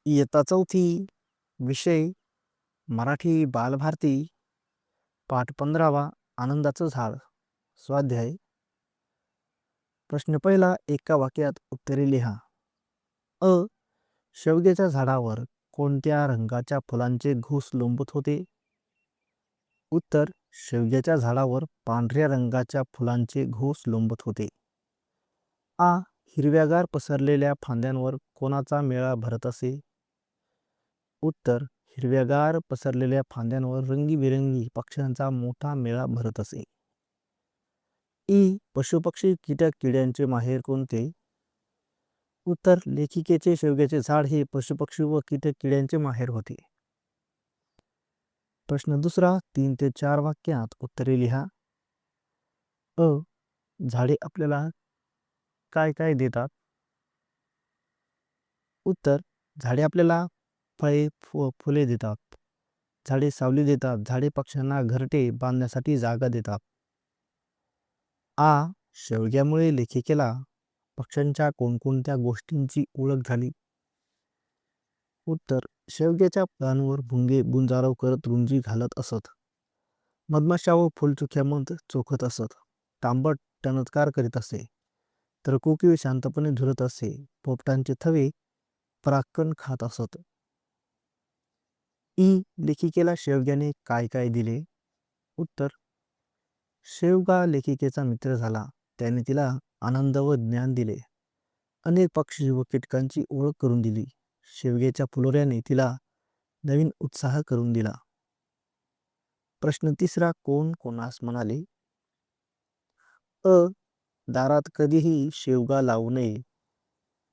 इयत्ता चौथी, विषय मराठी बालभारती, पाठ 15वा, आनंदाचं झाड. स्वाध्याय. प्रश्न पहिला, एका वाक्यात उत्तरे लिहा. अ. शेवग्याच्या झाडावर कोणत्या रंगाच्या फुलांचे घुस लोंबत होते? उत्तर, शेवग्याच्या झाडावर पांढऱ्या रंगाच्या फुलांचे घुस लोंबत होते. आ. हिरव्यागार पसरलेल्या फांद्यांवर कोणाचा मेळा भरत असे? उत्तर, हिरव्यागार पसरलेल्या फांद्यांवर रंगीबेरंगी पक्ष्यांचा मोठा मेळा भरत असे. ई. पशुपक्षी कीटक किड्यांचे माहेर कोणते? उत्तर, लेखिकेचे शेवग्याचे झाड हे पशुपक्षी व कीटक किड्यांचे माहेर होते. प्रश्न दुसरा, 3 ते 4 वाक्यात उत्तरे लिहा. अ. झाडे आपल्याला काय काय देतात? उत्तर, झाडे आपल्याला फळे फुले देतात. झाडे सावली देतात. झाडे पक्ष्यांना घरटे बांधण्यासाठी जागा देतात. आ. शेवग्यामुळे लेखिकेला पक्ष्यांच्या कोणकोणत्या गोष्टींची ओळख झाली? उत्तर, शेवग्याच्या फळांवर भुंगे बुंजारव करत रुंजी घालत असत. मधमाशा व फुलचुक्या मध चोखत असत. तांबट टणत्कार करीत असे, तर कोकिळ शांतपणे झुलत असे. पोपटांचे थवे परागकण खात असत. ई. लेखिकेला शेवग्याने काय काय दिले? उत्तर, शेवगा लेखिकेचा मित्र झाला. त्याने तिला आनंद व ज्ञान दिले. अनेक पक्षी व कीटकांची ओळख करून दिली. शेवग्याच्या फुलोऱ्याने तिला नवीन उत्साह करून दिला. प्रश्न तिसरा, कोण कोणास म्हणाले? अ. दारात कधीही शेवगा लावू नये.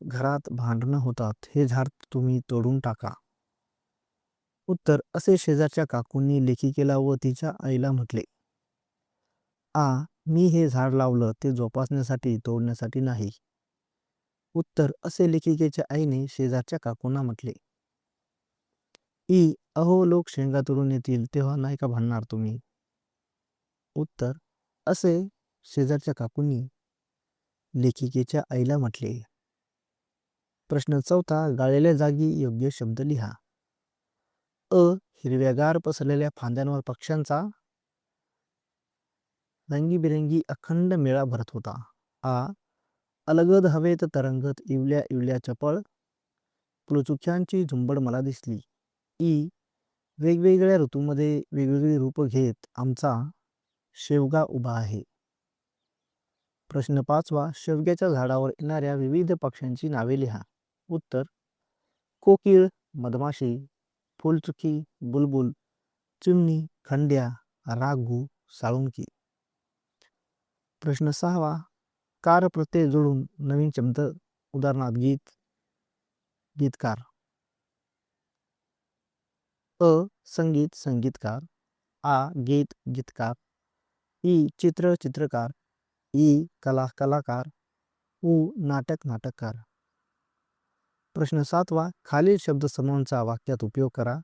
घरात भांडणं होतात. हे झाड तुम्ही तोडून टाका. उत्तर, असे शेजारच्या काकूंनी लेखिकेला व तिच्या आईला म्हटले. आ. मी हे झाड लावलं ते जोपासण्यासाठी, तोडण्यासाठी नाही. उत्तर, असे लेखिकेच्या आईने शेजारच्या काकूंना म्हटले. ई. अहो, लोक शेंगा तोडून येतील तेव्हा नाही का भांडणार तुम्ही? उत्तर, असे शेजारच्या काकूंनी लेखिकेच्या आईला म्हटले. प्रश्न चौथा, गाळलेल्या जागी योग्य शब्द लिहा. अ. हिरव्यागार पसरलेल्या फांद्यांवर पक्ष्यांचा रंगीबेरंगी अखंड मेळा भरत होता. आ. अलगद हवेत तरंगत इवल्या इवल्या चपळ फुलचुक्यांची झुंबड मला दिसली. ई. वेगवेगळ्या ऋतूमध्ये वेगवेगळी रूप घेत आमचा शेवगा उभा आहे. प्रश्न पाचवा, शेवग्याच्या झाडावर येणाऱ्या विविध पक्ष्यांची नावे लिहा. उत्तर, कोकिळ, मधमाशी, फुलचुकी, बुलबुल, चिमणी, खंड्या, राघू, साळुंकी. प्रश्न सहावा, कार प्रत्यय जोडून नवीन शब्द, उदाहरणार्थ गीत, गीतकार. अ. संगीत, संगीतकार. आ. गीत, गीतकार. ई. चित्र, चित्रकार. ई. कला, कलाकार. उ. नाटक, नाटककार. प्रश्न सातवा, खालील शब्दसमूहांचा वाक्यात उपयोग करा.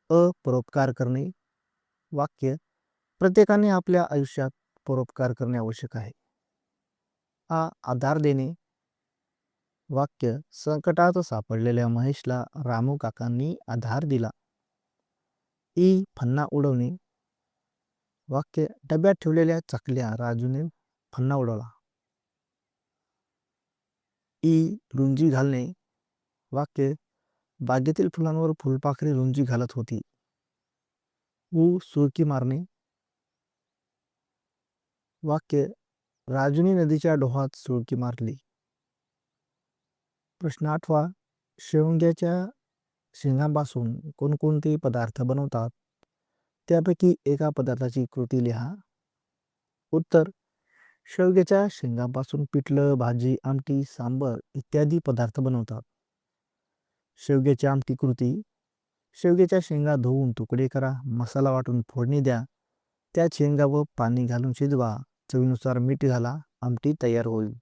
अ. परोपकार करणे. वाक्य, प्रत्येकाने आपल्या आयुष्यात परोपकार करणे आवश्यक आहे. आ. आधार देणे. वाक्य, संकटात सापडलेल्या महेशला रामू काकांनी आधार दिला. ई. फन्ना उडवणे. वाक्य, डब्यात ठेवलेल्या चकल्या राजूने फन्ना उडवला. ई. रुंजी घालणे. वाक्य, बागेतील फुलांवर फुलपाखरे रुंजी घालत होती. उ. सुरकी मारणे. वाक्य, राजूने नदीच्या डोहात सुरकी मारली. प्रश्न आठवा, शेवग्याच्या शेंगांपासून कोणकोणते पदार्थ बनवतात? त्यापैकी एका पदार्थाची कृती लिहा. उत्तर, शेवग्याच्या शेंगांपासून पिठलं, भाजी, आमटी, सांबर इत्यादी पदार्थ बनवतात. शेवग्याची आमटी कृती, शेवग्याच्या शेंगा धुवून तुकडे करा, मसाला वाटून फोडणी द्या, त्यात शेंगा व पाणी घालून शिजवा, चवीनुसार मीठ घाला, आमटी तयार होईल.